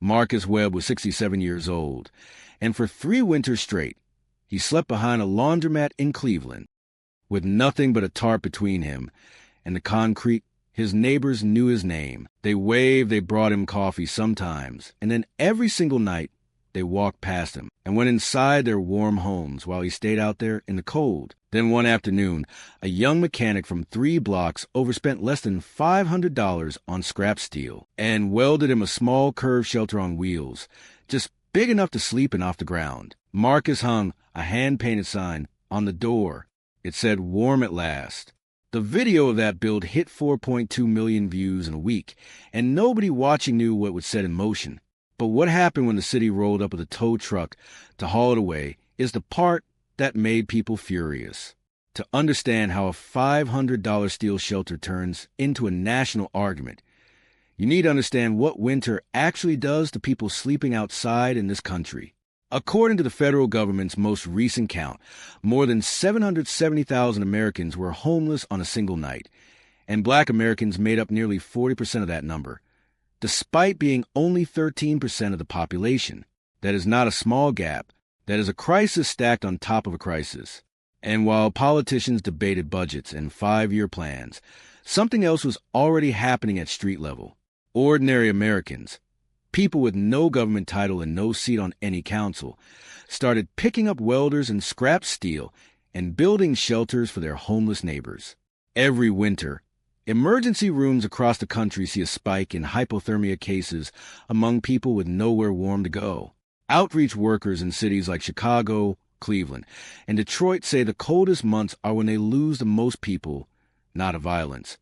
Marcus Webb was 67 years old, and for 3 winters straight, he slept behind a laundromat in Cleveland. With nothing but a tarp between him and the concrete, his neighbors knew his name. They waved, they brought him coffee sometimes, and then every single night, they walked past him and went inside their warm homes while he stayed out there in the cold. Then one afternoon, a young mechanic from 3 blocks overspent less than $500 on scrap steel and welded him a small curved shelter on wheels, just big enough to sleep in off the ground. Marcus hung a hand-painted sign on the door. It said, "Warm at last." The video of that build hit 4.2 million views in a week, and nobody watching knew what was set in motion. But what happened when the city rolled up with a tow truck to haul it away is the part that made people furious. To understand how a $500 steel shelter turns into a national argument, you need to understand what winter actually does to people sleeping outside in this country. According to the federal government's most recent count, more than 770,000 Americans were homeless on a single night, and Black Americans made up nearly 40% of that number, despite being only 13% of the population. That is not a small gap. That is a crisis stacked on top of a crisis. And while politicians debated budgets and 5-year plans, something else was already happening at street level. Ordinary Americans, people with no government title and no seat on any council, started picking up welders and scrap steel and building shelters for their homeless neighbors. Every winter, emergency rooms across the country see a spike in hypothermia cases among people with nowhere warm to go. Outreach workers in cities like Chicago, Cleveland, and Detroit say the coldest months are when they lose the most people, not to violence,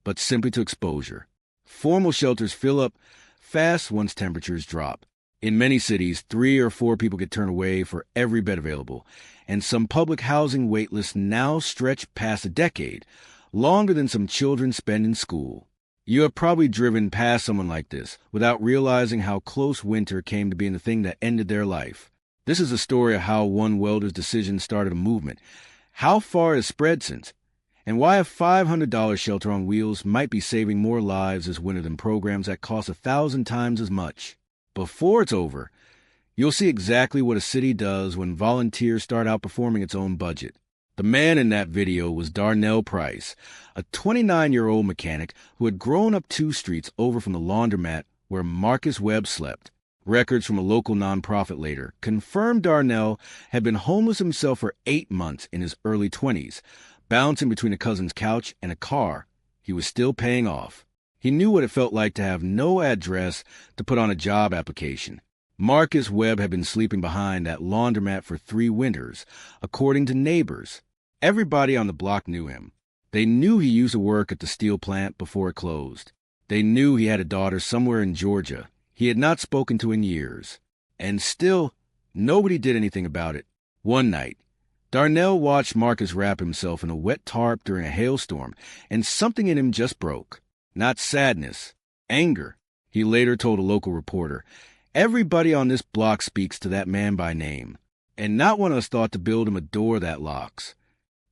but simply to exposure. Formal shelters fill up fast once temperatures drop. In many cities, 3 or 4 people get turned away for every bed available, and some public housing wait lists now stretch past a decade, longer than some children spend in school. You have probably driven past someone like this without realizing how close winter came to being the thing that ended their life. This is a story of how one welder's decision started a movement, how far it has spread since, and why a $500 shelter on wheels might be saving more lives this winter than programs that cost 1,000 times as much. Before it's over, you'll see exactly what a city does when volunteers start outperforming its own budget. The man in that video was Darnell Price, a 29-year-old mechanic who had grown up 2 streets over from the laundromat where Marcus Webb slept. Records from a local nonprofit later confirmed Darnell had been homeless himself for 8 months in his early 20s, bouncing between a cousin's couch and a car he was still paying off. He knew what it felt like to have no address to put on a job application. Marcus Webb had been sleeping behind that laundromat for 3 winters, according to neighbors. Everybody on the block knew him. They knew he used to work at the steel plant before it closed. They knew he had a daughter somewhere in Georgia he had not spoken to in years. And still, nobody did anything about it. One night, Darnell watched Marcus wrap himself in a wet tarp during a hailstorm, and something in him just broke. Not sadness, anger. He later told a local reporter, "Everybody on this block speaks to that man by name, and not one of us thought to build him a door that locks."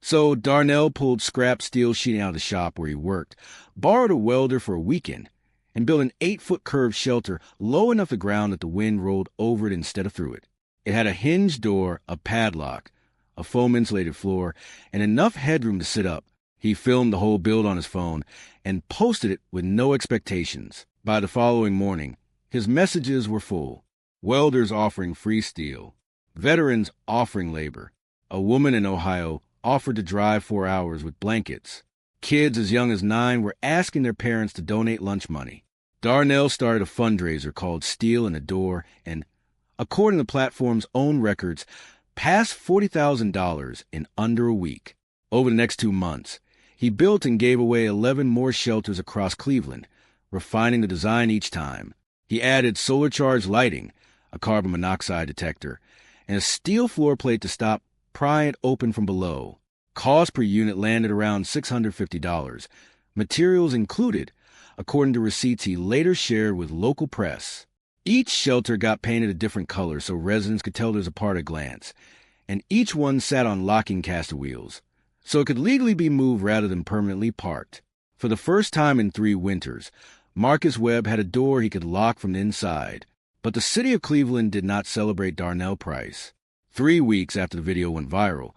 So Darnell pulled scrap steel sheeting out of the shop where he worked, borrowed a welder for a weekend, and built an 8-foot curved shelter low enough to ground that the wind rolled over it instead of through it. It had a hinged door, a padlock, a foam-insulated floor, and enough headroom to sit up. He filmed the whole build on his phone and posted it with no expectations. By the following morning, his messages were full. Welders offering free steel. Veterans offering labor. A woman in Ohio offered to drive 4 hours with blankets. Kids as young as 9 were asking their parents to donate lunch money. Darnell started a fundraiser called Steel in the Door and, according to the platform's own records, passed $40,000 in under a week. Over the next 2 months, he built and gave away 11 more shelters across Cleveland, refining the design each time. He added solar-charged lighting, a carbon monoxide detector, and a steel floor plate to stop prying it open from below. Cost per unit landed around $650, materials included, according to receipts he later shared with local press. Each shelter got painted a different color so residents could tell there's a part at a glance, and each one sat on locking caster wheels, so it could legally be moved rather than permanently parked. For the first time in 3 winters, Marcus Webb had a door he could lock from the inside. But the city of Cleveland did not celebrate Darnell Price. 3 weeks after the video went viral,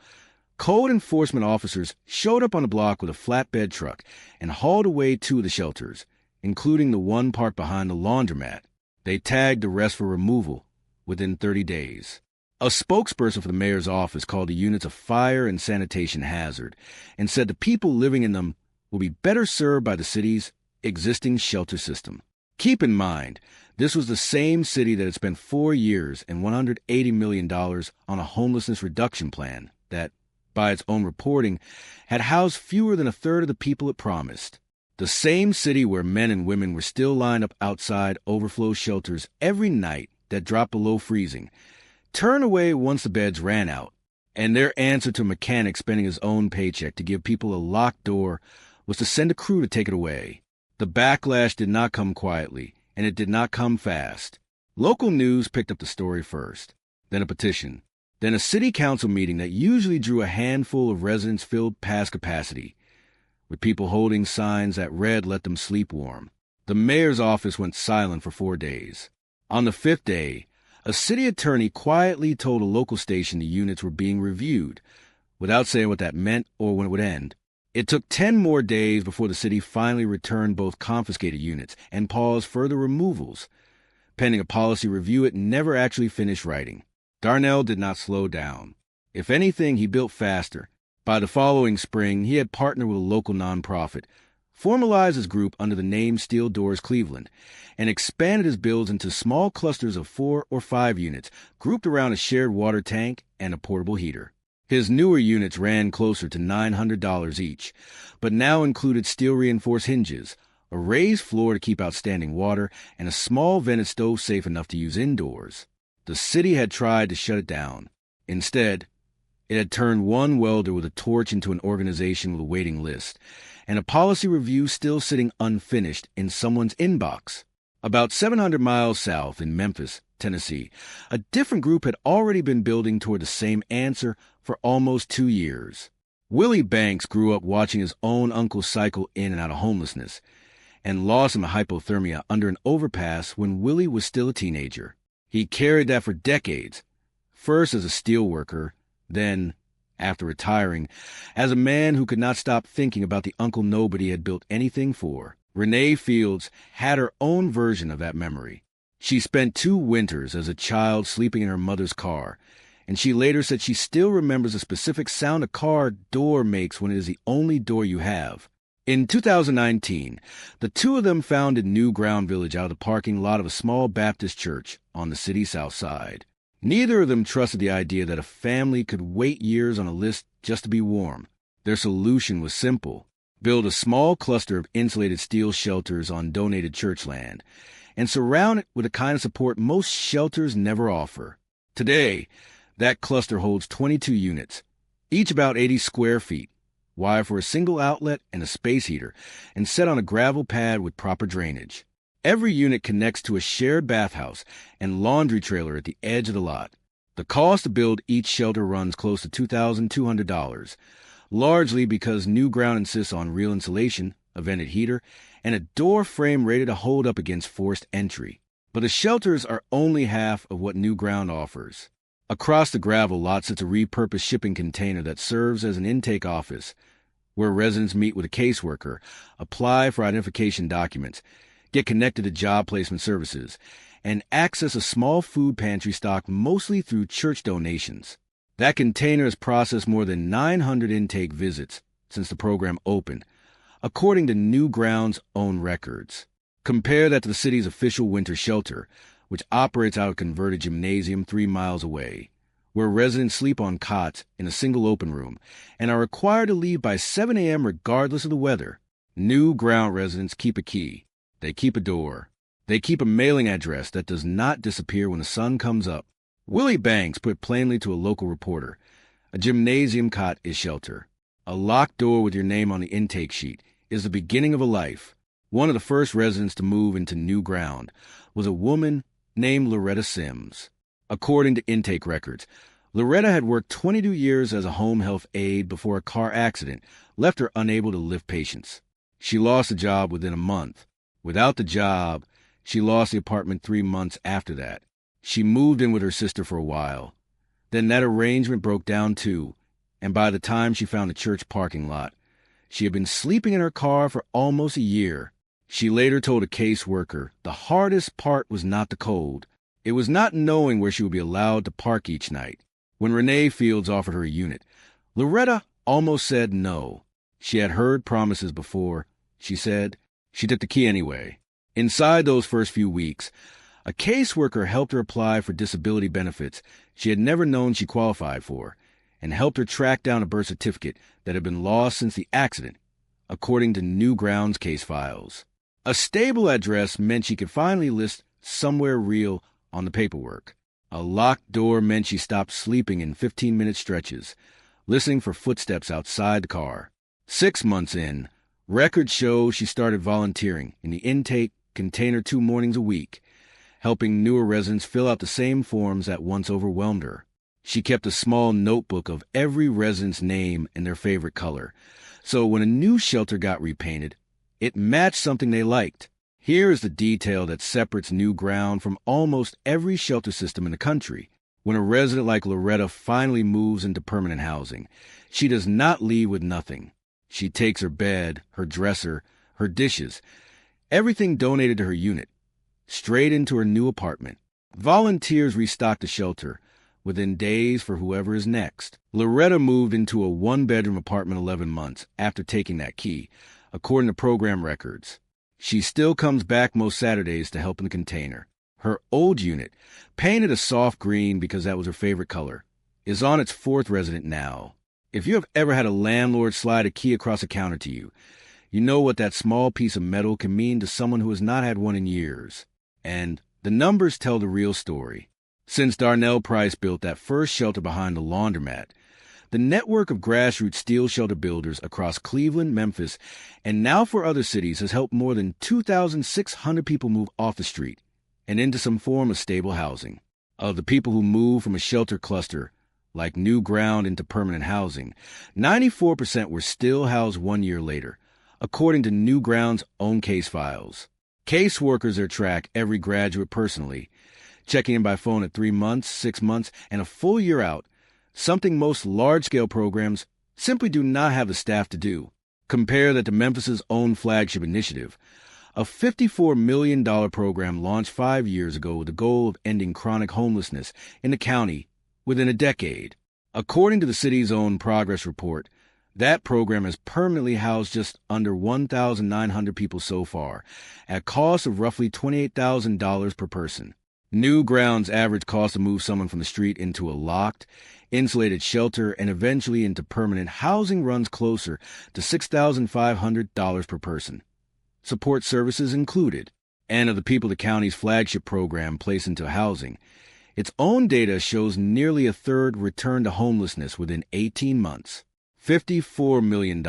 code enforcement officers showed up on the block with a flatbed truck and hauled away 2 of the shelters, including the one parked behind the laundromat. They tagged the rest for removal within 30 days. A spokesperson for the mayor's office called the units a fire and sanitation hazard and said the people living in them will be better served by the city's existing shelter system. Keep in mind, this was the same city that had spent 4 years and $180 million on a homelessness reduction plan that, by its own reporting, had housed fewer than a third of the people it promised. The same city where men and women were still lined up outside overflow shelters every night that dropped below freezing, turned away once the beds ran out, and their answer to a mechanic spending his own paycheck to give people a locked door was to send a crew to take it away. The backlash did not come quietly, and it did not come fast. Local news picked up the story first, then a petition, then a city council meeting that usually drew a handful of residents filled past capacity, with people holding signs that read, "Let them sleep warm." The mayor's office went silent for 4 days. On the 5th day, a city attorney quietly told a local station the units were being reviewed, without saying what that meant or when it would end. It took 10 more days before the city finally returned both confiscated units and paused further removals. Pending a policy review it never actually finished writing. Darnell did not slow down. If anything, he built faster. By the following spring, he had partnered with a local nonprofit, formalized his group under the name Steel Doors Cleveland, and expanded his builds into small clusters of 4 or 5 units, grouped around a shared water tank and a portable heater. His newer units ran closer to $900 each, but now included steel-reinforced hinges, a raised floor to keep out standing water, and a small vented stove safe enough to use indoors. The city had tried to shut it down. Instead, it had turned one welder with a torch into an organization with a waiting list, and a policy review still sitting unfinished in someone's inbox. About 700 miles south in Memphis, Tennessee, a different group had already been building toward the same answer for almost 2 years. Willie Banks grew up watching his own uncle cycle in and out of homelessness, and lost him to hypothermia under an overpass when Willie was still a teenager. He carried that for decades, first as a steel worker, then, after retiring, as a man who could not stop thinking about the Uncle Nobody had built anything for. Renee Fields had her own version of that memory. She spent 2 winters as a child sleeping in her mother's car, and she later said she still remembers the specific sound a car door makes when it is the only door you have. In 2019, the 2 of them founded New Ground Village out of the parking lot of a small Baptist church on the city's south side. Neither of them trusted the idea that a family could wait years on a list just to be warm. Their solution was simple: build a small cluster of insulated steel shelters on donated church land, and surround it with the kind of support most shelters never offer. Today, that cluster holds 22 units, each about 80 square feet, wired for a single outlet and a space heater, and set on a gravel pad with proper drainage. Every unit connects to a shared bathhouse and laundry trailer at the edge of the lot. The cost to build each shelter runs close to $2,200, largely because New Ground insists on real insulation, a vented heater, and a door frame rated to hold up against forced entry. But the shelters are only half of what New Ground offers. Across the gravel lot sits a repurposed shipping container that serves as an intake office, where residents meet with a caseworker, apply for identification documents, get connected to job placement services, and access a small food pantry stocked mostly through church donations. That container has processed more than 900 intake visits since the program opened, according to New Ground's own records. Compare that to the city's official winter shelter, which operates out of a converted gymnasium 3 miles away, where residents sleep on cots in a single open room and are required to leave by 7 a.m. regardless of the weather. New Ground residents keep a key. They keep a door. They keep a mailing address that does not disappear when the sun comes up. Willie Banks put plainly to a local reporter, a gymnasium cot is shelter. A locked door with your name on the intake sheet is the beginning of a life. One of the first residents to move into New Ground was a woman named Loretta Sims. According to intake records, Loretta had worked 22 years as a home health aide before a car accident left her unable to lift patients. She lost the job within a month. Without the job, She lost the apartment 3 months after that. She moved in with her sister for a while. Then that arrangement broke down too, and by the time she found a church parking lot, she had been sleeping in her car for almost a year. She later told a caseworker the hardest part was not the cold. It was not knowing where she would be allowed to park each night. When Renee Fields offered her a unit, Loretta almost said no. She had heard promises before. She said she took the key anyway. Inside those first few weeks, a caseworker helped her apply for disability benefits she had never known she qualified for, and helped her track down a birth certificate that had been lost since the accident, according to New Grounds case files. A stable address meant she could finally list somewhere real on the paperwork. A locked door meant she stopped sleeping in 15-minute stretches, listening for footsteps outside the car. 6 months in, records show she started volunteering in the intake container 2 mornings a week, helping newer residents fill out the same forms that once overwhelmed her. She kept a small notebook of every resident's name and their favorite color, so when a new shelter got repainted, it matched something they liked. Here is the detail that separates New Ground from almost every shelter system in the country. When a resident like Loretta finally moves into permanent housing, she does not leave with nothing. She takes her bed, her dresser, her dishes, everything donated to her unit, straight into her new apartment. Volunteers restock the shelter within days for whoever is next. Loretta moved into a 1-bedroom apartment 11 months after taking that key, according to program records. She still comes back most Saturdays to help in the container. Her old unit, painted a soft green because that was her favorite color, is on its 4th resident now. If you have ever had a landlord slide a key across a counter to you, you know what that small piece of metal can mean to someone who has not had one in years. And the numbers tell the real story. Since Darnell Price built that first shelter behind the laundromat, the network of grassroots steel shelter builders across Cleveland, Memphis, and now for other cities has helped more than 2,600 people move off the street and into some form of stable housing. Of the people who moved from a shelter cluster like New Ground into permanent housing, 94% were still housed 1 year later, according to New Ground's own case files. Caseworkers there track every graduate personally, checking in by phone at 3 months, 6 months, and a full year out, something most large-scale programs simply do not have the staff to do. Compare that to Memphis's own flagship initiative, a $54 million program launched 5 years ago with the goal of ending chronic homelessness in the county within a decade. According to the city's own progress report, that program has permanently housed just under 1,900 people so far, at a cost of roughly $28,000 per person. New Ground's average cost to move someone from the street into a locked, insulated shelter and eventually into permanent housing runs closer to $6,500 per person, support services included. And of the people the county's flagship program placed into housing, its own data shows nearly a third returned to homelessness within 18 months, $54 million.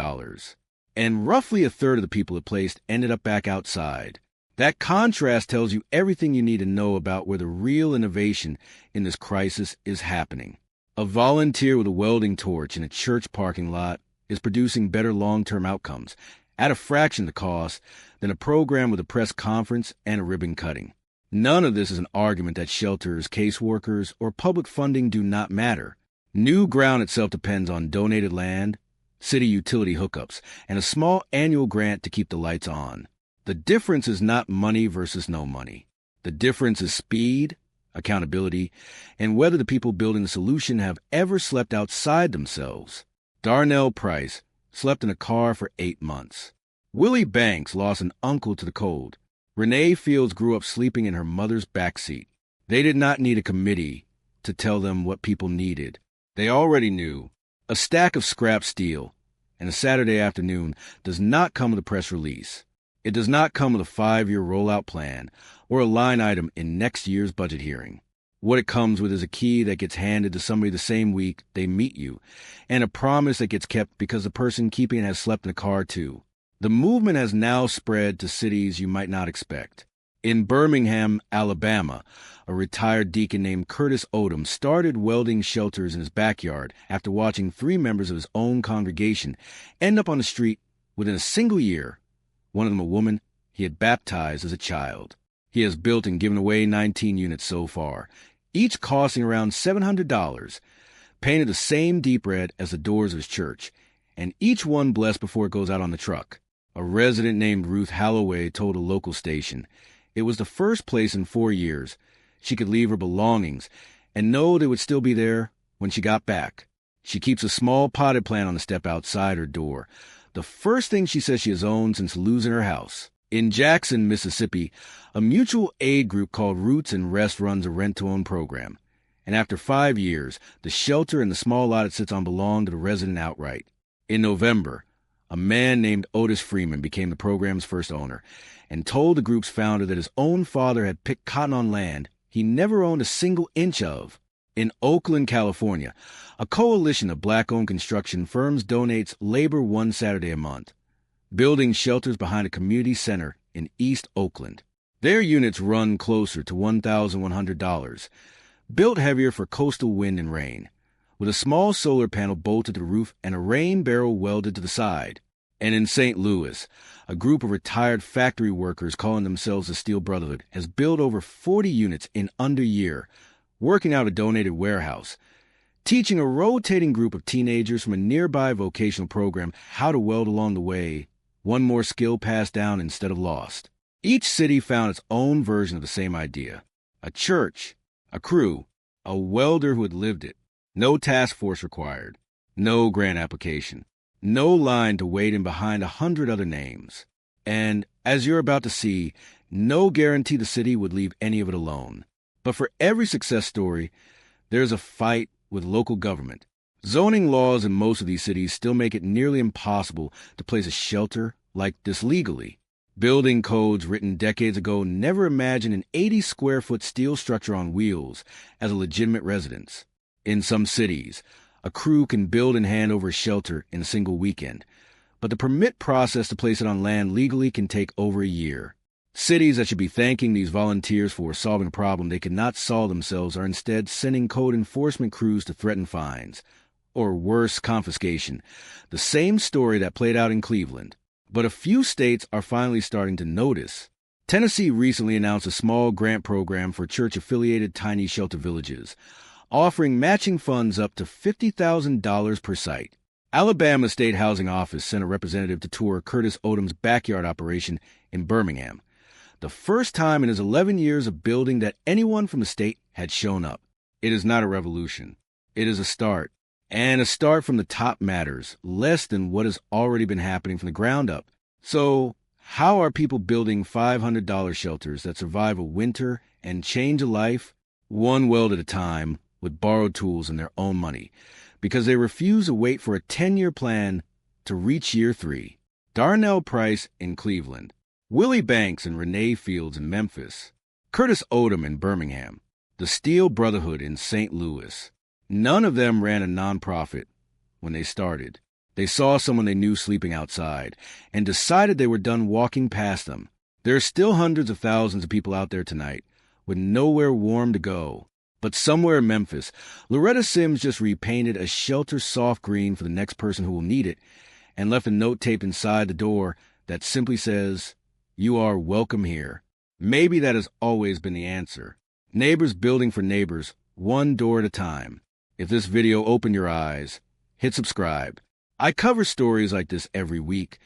And roughly a third of the people it placed ended up back outside. That contrast tells you everything you need to know about where the real innovation in this crisis is happening. A volunteer with a welding torch in a church parking lot is producing better long-term outcomes at a fraction of the cost than a program with a press conference and a ribbon cutting. None of this is an argument that shelters, caseworkers, or public funding do not matter. New Ground itself depends on donated land, city utility hookups, and a small annual grant to keep the lights on. The difference is not money versus no money. The difference is speed, accountability, and whether the people building the solution have ever slept outside themselves. Darnell Price slept in a car for 8 months. Willie Banks lost an uncle to the cold. Renee Fields grew up sleeping in her mother's backseat. They did not need a committee to tell them what people needed. They already knew. A stack of scrap steel and a Saturday afternoon does not come with a press release. It does not come with a 5-year rollout plan or a line item in next year's budget hearing. What it comes with is a key that gets handed to somebody the same week they meet you, and a promise that gets kept because the person keeping it has slept in the car too. The movement has now spread to cities you might not expect. In Birmingham, Alabama, a retired deacon named Curtis Odom started welding shelters in his backyard after watching 3 members of his own congregation end up on the street within a single year, one of them a woman he had baptized as a child. He has built and given away 19 units so far, each costing around $700, painted the same deep red as the doors of his church, and each one blessed before it goes out on the truck. A resident named Ruth Halloway told a local station it was the first place in 4 years she could leave her belongings and know they would still be there when she got back. She keeps a small potted plant on the step outside her door, the first thing she says she has owned since losing her house. In Jackson, Mississippi, a mutual aid group called Roots and Rest runs a rent-to-own program. And after 5 years, the shelter and the small lot it sits on belong to the resident outright. In November, a man named Otis Freeman became the program's first owner and told the group's founder that his own father had picked cotton on land he never owned a single inch of. In Oakland, California, a coalition of black-owned construction firms donates labor one Saturday a month, building shelters behind a community center in East Oakland. Their units run closer to $1,100, built heavier for coastal wind and rain, with a small solar panel bolted to the roof and a rain barrel welded to the side. And in St. Louis, a group of retired factory workers calling themselves the Steel Brotherhood has built over 40 units in under a year, working out a donated warehouse, teaching a rotating group of teenagers from a nearby vocational program how to weld along the way, one more skill passed down instead of lost. Each city found its own version of the same idea. A church, a crew, a welder who had lived it. No task force required. No grant application. No line to wait in behind 100 other names. And, as you're about to see, no guarantee the city would leave any of it alone. But for every success story, there's a fight with local government. Zoning laws in most of these cities still make it nearly impossible to place a shelter like this legally. Building codes written decades ago never imagined an 80-square-foot steel structure on wheels as a legitimate residence. In some cities, a crew can build and hand over a shelter in a single weekend, but the permit process to place it on land legally can take over a year. Cities that should be thanking these volunteers for solving a problem they cannot solve themselves are instead sending code enforcement crews to threaten fines, or worse, confiscation, the same story that played out in Cleveland. But a few states are finally starting to notice. Tennessee recently announced a small grant program for church-affiliated tiny shelter villages, offering matching funds up to $50,000 per site. Alabama State Housing Office sent a representative to tour Curtis Odom's backyard operation in Birmingham, the first time in his 11 years of building that anyone from the state had shown up. It is not a revolution. It is a start. And a start from the top matters, less than what has already been happening from the ground up. So, how are people building $500 shelters that survive a winter and change a life, one weld at a time, with borrowed tools and their own money, because they refuse to wait for a 10-year plan to reach year 3? Darnell Price in Cleveland, Willie Banks and Renee Fields in Memphis, Curtis Odom in Birmingham, the Steel Brotherhood in St. Louis. None of them ran a nonprofit when they started. They saw someone they knew sleeping outside and decided they were done walking past them. There are still hundreds of thousands of people out there tonight with nowhere warm to go. But somewhere in Memphis, Loretta Sims just repainted a shelter soft green for the next person who will need it and left a note taped inside the door that simply says, "You are welcome here." Maybe that has always been the answer. Neighbors building for neighbors, one door at a time. If this video opened your eyes, hit subscribe. I cover stories like this every week,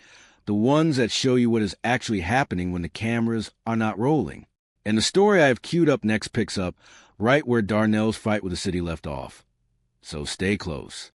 the ones that show you what is actually happening when the cameras are not rolling. And the story I have queued up next picks up right where Darnell's fight with the city left off. So stay close.